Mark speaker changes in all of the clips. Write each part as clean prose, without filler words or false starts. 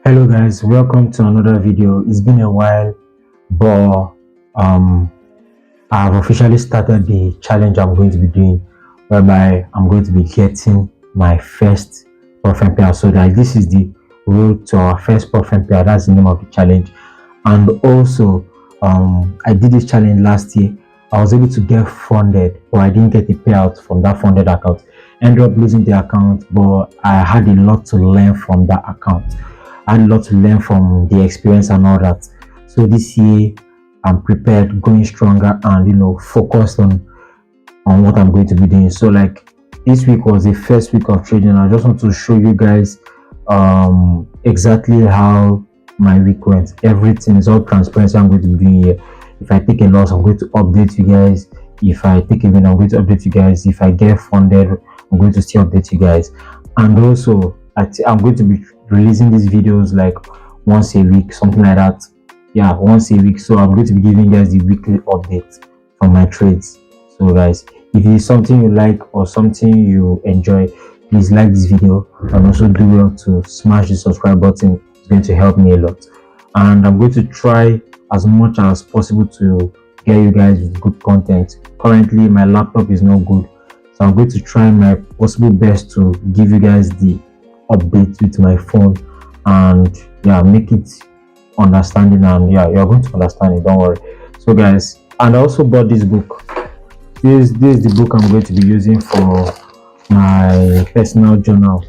Speaker 1: Hello guys, welcome to another video. It's been a while, but I've officially started the challenge I'm going to be doing, whereby I'm going to be getting my first profit payout. So that this is the road to our first profit payout. That's the name of the challenge. And also, I did this challenge last year. I was able to get funded, but I didn't get the payout from that funded account. Ended up losing the account, but I had a lot to learn from that account. I had a lot to learn from the experience and all that. So this year, I'm prepared, going stronger, and focused on what I'm going to be doing. So like this week was the first week of trading. I just want to show you guys exactly how my week went. Everything is all transparency I'm going to be doing here. If I take a loss, I'm going to update you guys. If I take a win, I'm going to update you guys. If I get funded, I'm going to still update you guys. And also I'm going to be releasing these videos like once a week, something like that. Yeah, once a week. So I'm going to be giving you guys the weekly update from my trades. So guys, if it is something you like or something you enjoy, please like this video and also do well to smash the subscribe button. It's going to help me a lot. And I'm going to try as much as possible to get you guys with good content. Currently my laptop is not good, so I'm going to try my possible best to give you guys the update with my phone and make it understanding, and you're going to understand it, don't worry. So guys, and I also bought this book. This is the book I'm going to be using for my personal journal.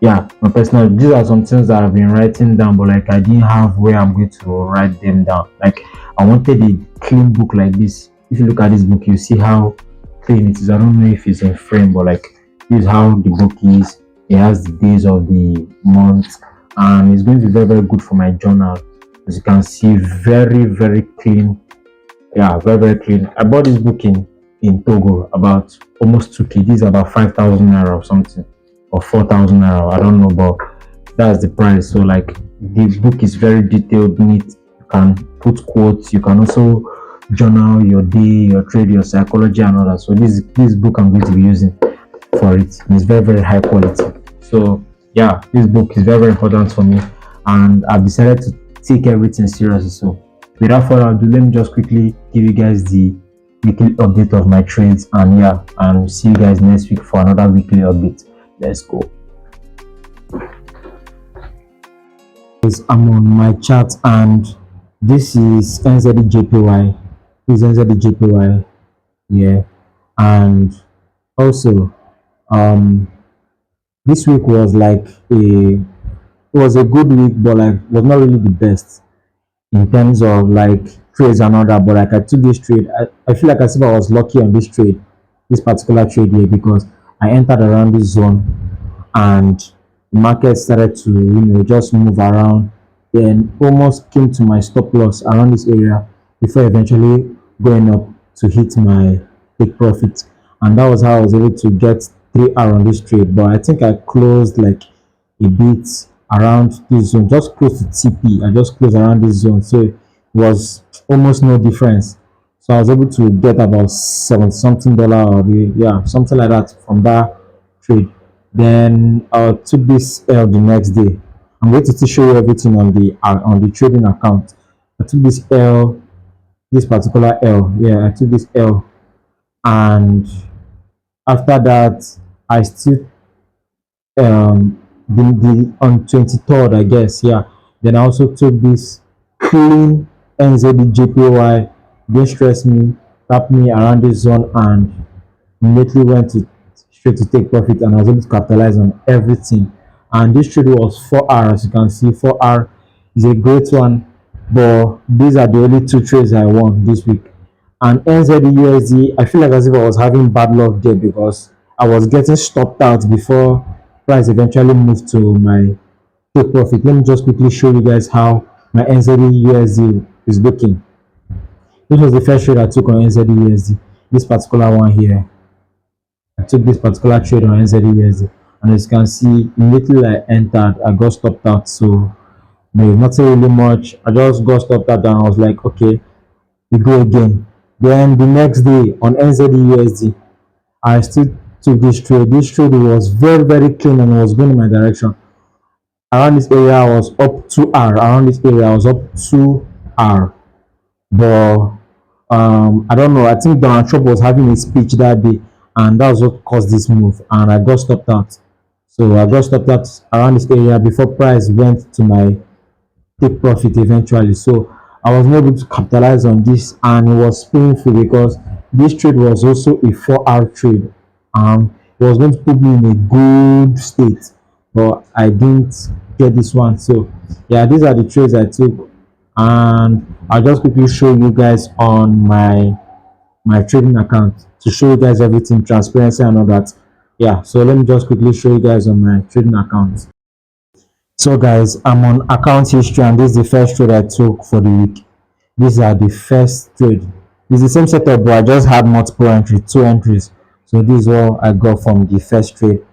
Speaker 1: My personal, these are some things that I've been writing down, but like I didn't have where I'm going to write them down. Like I wanted a clean book like this. If you look at this book, you see how clean it is. I don't know if it's in frame, but like this is how the book is. It has the days of the month, and it's going to be very, very good for my journal. As you can see, very, very clean. Very, very clean. I bought this book in Togo, about almost 2K. This is about 5,000 naira or something, or 4,000 naira. I don't know, but that's the price. So like the book is very detailed, neat. You can put quotes. You can also journal your day, your trade, your psychology, and all that. So this book I'm going to be using for it. It's very, very high quality. So this book is very, very important for me, and I've decided to take everything seriously. So without further ado, let me just quickly give you guys the weekly update of my trades, and see you guys next week for another weekly update. Let's go. I'm on my chart, and this is NZDJPY. This is NZDJPY. And also this week was like it was a good week, but like was not really the best in terms of like trades and all that. But like I took this trade, I feel like as if I was lucky on this trade, this particular trade here, because I entered around this zone and the market started to just move around, then almost came to my stop loss around this area before eventually going up to hit my take profit. And that was how I was able to get 3R on this trade. But I think I closed like a bit around this zone, just close to TP. I just closed around this zone, so it was almost no difference. So I was able to get about $7 something, or something like that from that trade. Then I took this L the next day. I'm going to show you everything on the trading account. I took this L, this particular L. I took this L, and after that I still the on 23rd, I guess. Then I also took this clean NZDJPY, didn't stress me, tapped me around this zone, and immediately went to straight to take profit, and I was able to capitalize on everything. And this trade was 4R. As you can see, 4R is a great one, but these are the only two trades I won this week. And NZUSD, I feel like as if I was having bad luck there, because I was getting stopped out before price eventually moved to my take profit. Let me just quickly show you guys how my NZUSD is looking. This was the first trade I took on NZUSD. This particular one here. I took this particular trade on NZUSD, and as you can see, immediately I entered, I got stopped out. So there's nothing really much. I just got stopped out, and I was like, okay, we go again. Then the next day on NZUSD, I still took this trade. This trade was very, very clean and was going in my direction. around this area I was up 2 hour. Around this area I was up 2 hour. But I don't know. I think Donald Trump was having a speech that day, and that was what caused this move. And I got stopped out. So I got stopped out around this area before price went to my take profit eventually. So I was not able to capitalize on this, and it was painful because this trade was also a 4 hour trade. It was going to put me in a good state, but I didn't get this one. So yeah, these are the trades I took, and I'll just quickly show you guys on my trading account to show you guys everything, transparency and all that. Yeah, so let me just quickly show you guys on my trading account. So guys, I'm on account history, and this is the first trade I took for the week. These are the first trade. It's the same setup, but I just had multiple entries, 2 entries. So this is what I got from the first trade.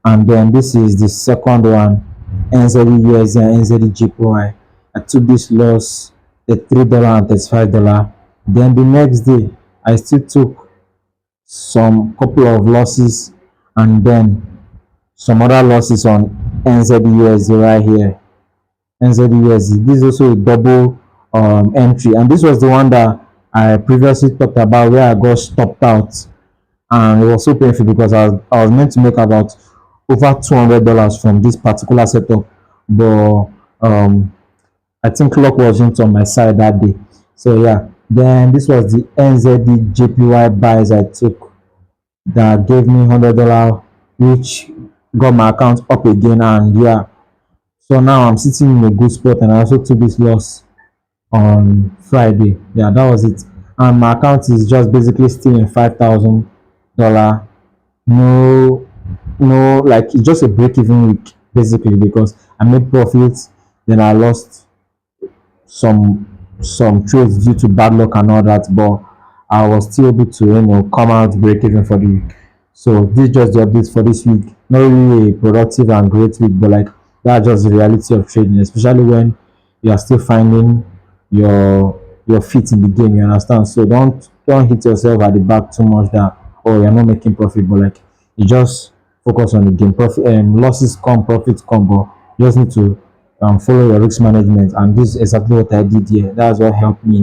Speaker 1: And then this is the second one, NZUSD and NZJPY. I took this loss at $3 and $35. Then the next day, I still took some couple of losses, and then some other losses on NZUSD right here. NZUSD. This is also a double entry, and this was the one that I previously talked about where I got stopped out, and it was so painful because I was meant to make about over $200 from this particular setup, but I think luck wasn't on my side that day. So yeah, then this was the NZD buys I took that gave me $100, which got my account up again, and yeah, so now I'm sitting in a good spot, and I also took this loss on Friday. Yeah, that was it. And my account is just basically still in $5,000. No, no, like it's just a break-even week basically because I made profits, then I lost some trades due to bad luck and all that, but I was still able to come out break even for the week. So this is just the updates for this week. Not really a productive and great week, but like that's just the reality of trading, especially when you are still finding your feet in the game. You understand? So don't hit yourself at the back too much that oh you're not making profit, but like you just focus on the game. Profit losses come, profits come, but you just need to follow your risk management, and this is exactly what I did here. That's what helped me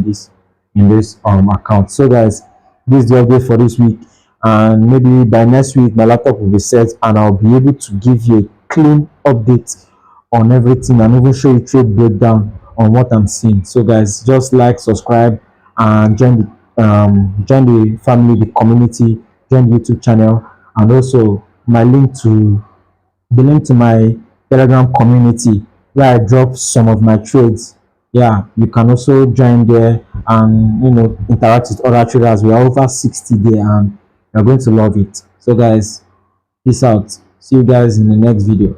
Speaker 1: in this account. So guys, this is the update for this week, and maybe by next week my laptop will be set and I'll be able to give you a clean update on everything and even show you trade breakdown on what I'm seeing. So guys, just like, subscribe, and join the family, the community, join the YouTube channel, and also the link to my Telegram community where I drop some of my trades. Yeah, you can also join there and interact with other traders. We are over 60 there, and you're going to love it. So guys, peace out. See you guys in the next video.